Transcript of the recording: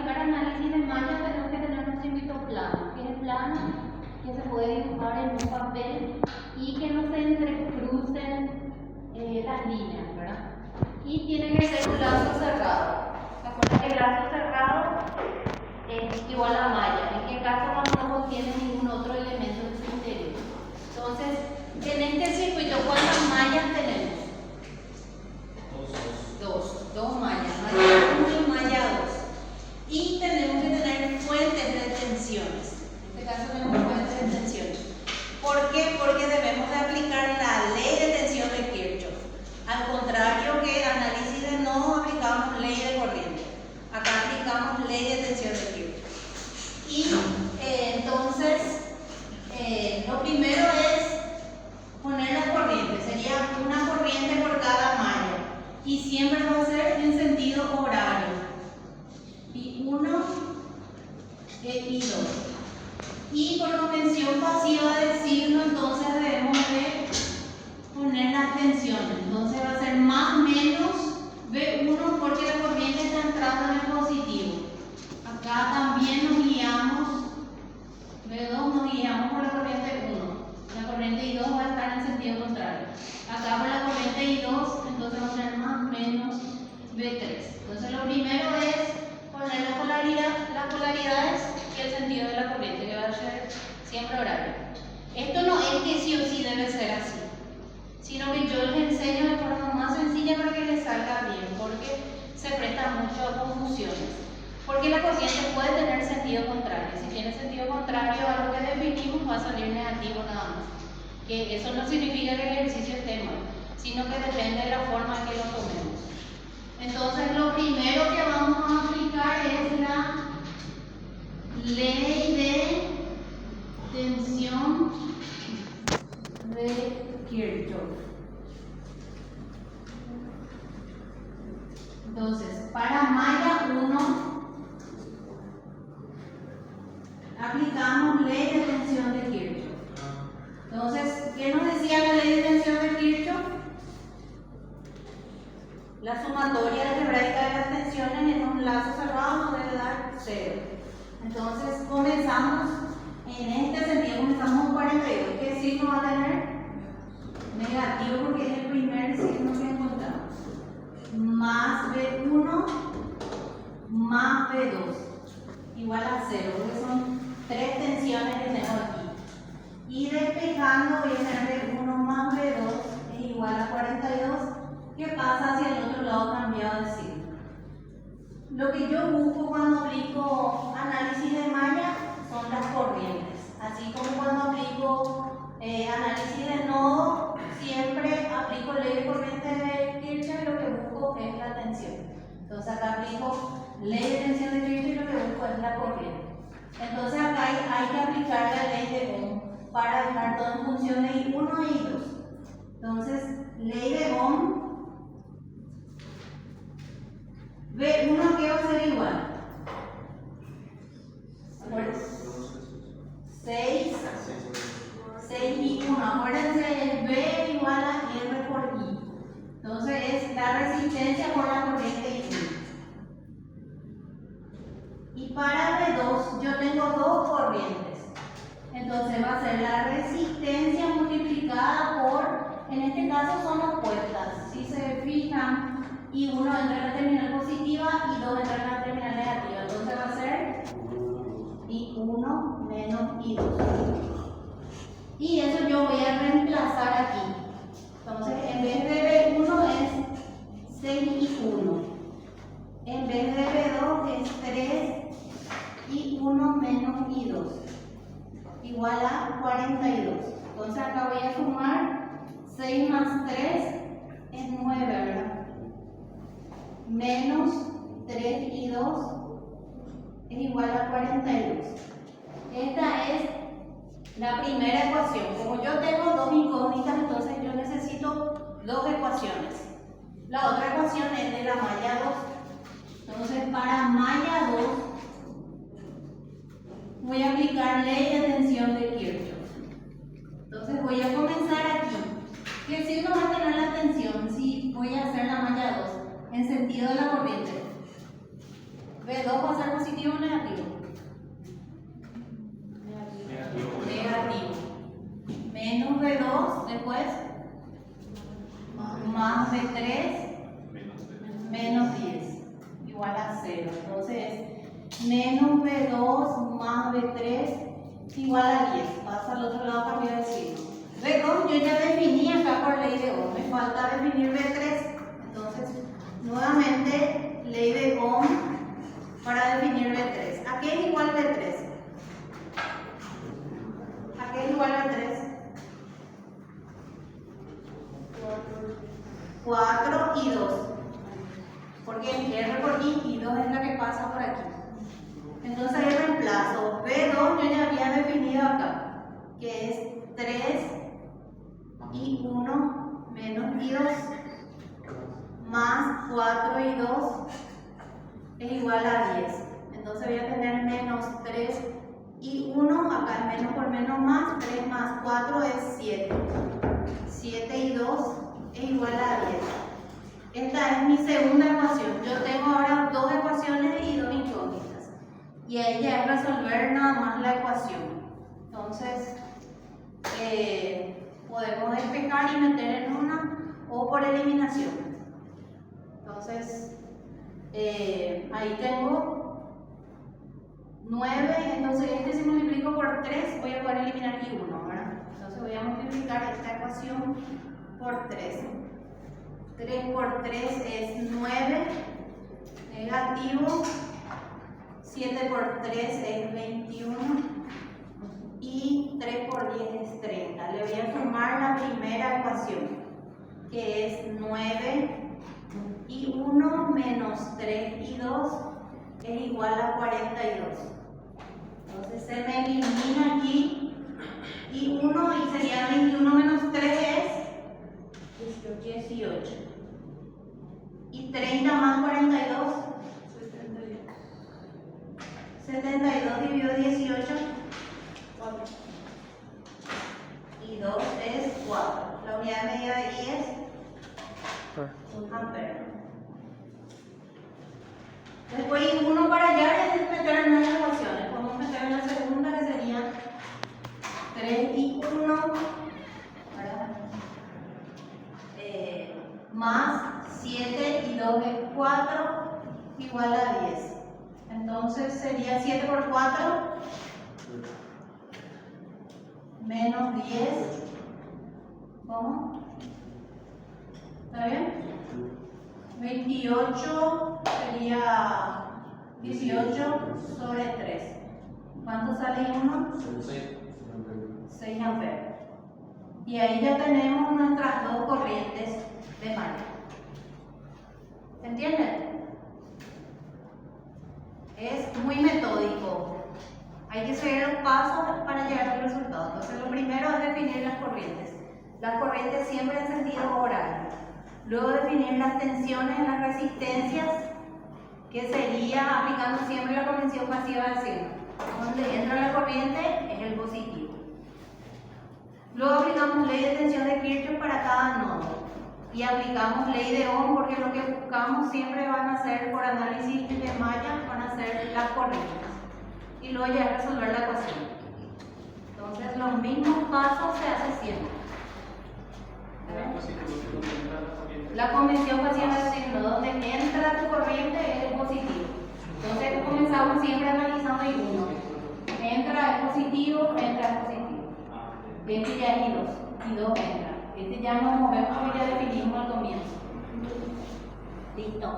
aplicar análisis de malla tenemos que tener un circuito plano, que es plano, que se puede dibujar en un papel y que no se entrecrucen las líneas, ¿verdad? Y tiene que ser un lazo cerrado. ¿Se acuerdan que el lazo cerrado es igual a malla? ¿En qué caso cuando no contiene ningún otro elemento en su interior? Entonces, en este circuito, ¿cuántas mallas tenemos? Dos mallas, malla 1 y malla 2. Y tenemos que tener fuentes de tensiones. En este caso tenemos fuentes de tensiones. ¿Por qué? Porque debemos de aplicar la ley de tensión de Kirchhoff. Al contrario que análisis de nodo, aplicamos ley de corriente. Acá aplicamos ley de tensión de Kirchhoff. Y entonces, lo primero es poner las corrientes. Sería una corriente por cada malla. Y siempre va a ser en sentido horario. I1 y I2. Y por convención pasiva del signo, entonces debemos de poner las tensiones. Entonces va a ser más menos V1 porque la corriente está entrando en el positivo. Acá también nos guiamos, V2 nos guiamos por la corriente 1. La corriente I2 va a estar en sentido contrario. Acá por la corriente I2, entonces va a ser más menos V3. Entonces lo primero es poner las polaridades y el sentido de la corriente, que va a ser siempre horario. Esto no es que sí o sí debe ser así, sino que yo les enseño de forma más sencilla para que les salga bien, porque se presta mucho a confusiones. Porque la corriente puede tener sentido contrario. Si tiene sentido contrario a lo que definimos, va a salir negativo nada más. Que eso no significa que el ejercicio esté mal, sino que depende de la forma en que lo tomemos. Entonces, lo primero que vamos a aplicar es la ley de tensión de Kirchhoff. Entonces, para malla 1, aplicamos ley de tensión de Kirchhoff. Entonces, ¿qué nos decía la ley de tensión de Kirchhoff? La sumatoria algebraica de las tensiones en un lazo cerrado nos debe dar 0. Entonces, comenzamos en este sentido, comenzamos con 42. ¿Qué signo va a tener? Negativo, porque es el primer signo que encontramos. Más V1 más V2 igual a 0, porque son 3 tensiones que tenemos aquí. Y despejando voy a tener V1 más V2 es igual a 42, que pasa hacia el otro lado cambiado de signo. Lo que yo busco cuando aplico análisis de malla son las corrientes. Así como cuando aplico análisis de nodo, siempre aplico ley de corriente de Kirchhoff y lo que busco es la tensión. Entonces acá aplico ley de tensión de Kirchhoff y lo que busco es la corriente. Entonces acá hay que aplicar la ley de Ohm para dejar todo en función de I1 y I2. Entonces, ley de Ohm, V1 que va a ser igual. 6 y 1. Acuérdense, es V igual a R por I. Entonces es la resistencia por la corriente I1. Y para V2 yo tengo dos corrientes. Entonces va a ser la resistencia multiplicada por, en este caso son opuestas. Si se fijan, I1 entra en la terminal positiva y 2 entra en la terminal negativa. Entonces va a ser I1 menos I2. Y eso yo voy a reemplazar aquí. Entonces, en vez de V1 es 6I1. En vez de V2 es 3I1 menos I2. Igual a 42. Entonces, acá voy a sumar 6 más 3 es 9, ¿verdad? Menos 3I2 es igual a 42. Esta es la primera ecuación. Como yo tengo dos incógnitas, entonces yo necesito dos ecuaciones. La otra ecuación es de la malla 2. Entonces, para malla 2 voy a aplicar ley de tensión de Kirchhoff. Entonces voy a comenzar aquí. ¿Qué signo va a tener la tensión si voy a hacer la malla 2 en sentido de la corriente? B2 va a ser positivo o negativo. Negativo. Menos B2, después más B3 menos 10 igual a 0. Entonces, menos B2 más B3 igual a 10. Pasa al otro lado para arriba del signo. B2 yo ya definí acá por ley de Ohm. Me falta definir B3. Entonces, nuevamente, ley de Ohm para definir B3. ¿A qué es igual B3? ¿A qué es igual B3? 4 y 2. Porque R por I y 2 es la que pasa por aquí. Entonces el reemplazo B2 yo ya había definido acá, que es 3 y 1 menos I2 más 4 y 2 es igual a 10. Entonces voy a tener menos 3 y 1, acá es menos por menos más, 3 más 4 es 7. 7 y 2 es igual a 10. Esta es mi segunda ecuación. Yo tengo ahora dos ecuaciones y dos incógnitas. Y ahí ya es resolver nada más la ecuación. Entonces, podemos despejar y meter en una o por eliminación. Entonces, ahí tengo 9. Entonces, si multiplico por 3, voy a poder eliminar aquí 1, ¿verdad? Entonces, voy a multiplicar esta ecuación por 3. 3 por 3 es 9, negativo, 7 por 3 es 21 y 3 por 10 es 30. Le voy a sumar la primera ecuación, que es 9 y 1 menos 3 y 2 es igual a 42. Entonces se me elimina aquí y 1 y sería 21 menos 3 es 18. Y 30 más 42, 72 dividido 18, 4. Y 2 es 4. La unidad de medida de I es un ampere. Después y 1 para allá es meter en las ecuaciones. Podemos meter en la segunda, que sería 3 y 1, ¿verdad? Más 7 y 2 es 4 igual a 10. Entonces sería 7 por 4 menos 10. ¿Cómo? ¿Está bien? 28 sería 18 sobre 3. ¿Cuánto sale 1? 6 amperes. Y ahí ya tenemos nuestras dos corrientes de malla. ¿Se entiende? Es muy metódico. Hay que seguir los pasos para llegar al resultado. Entonces, lo primero es definir las corrientes. Las corrientes siempre en sentido horario. Luego definir las tensiones, las resistencias, que sería aplicando siempre la convención pasiva del signo. Donde entra la corriente es el positivo. Luego aplicamos ley de tensión de Kirchhoff para cada nodo. Y aplicamos ley de Ohm porque lo que buscamos siempre van a ser, por análisis de malla, van a ser las corrientes. Y luego ya es resolver la ecuación. Entonces los mismos pasos se hacen siempre. La convención pasiva del signo, donde entra tu corriente es el positivo. Entonces comenzamos siempre analizando y 1. Entra es positivo, entra es positivo. Este ya es I2 entra. Este ya nos movemos porque ya definimos al comienzo. Listo.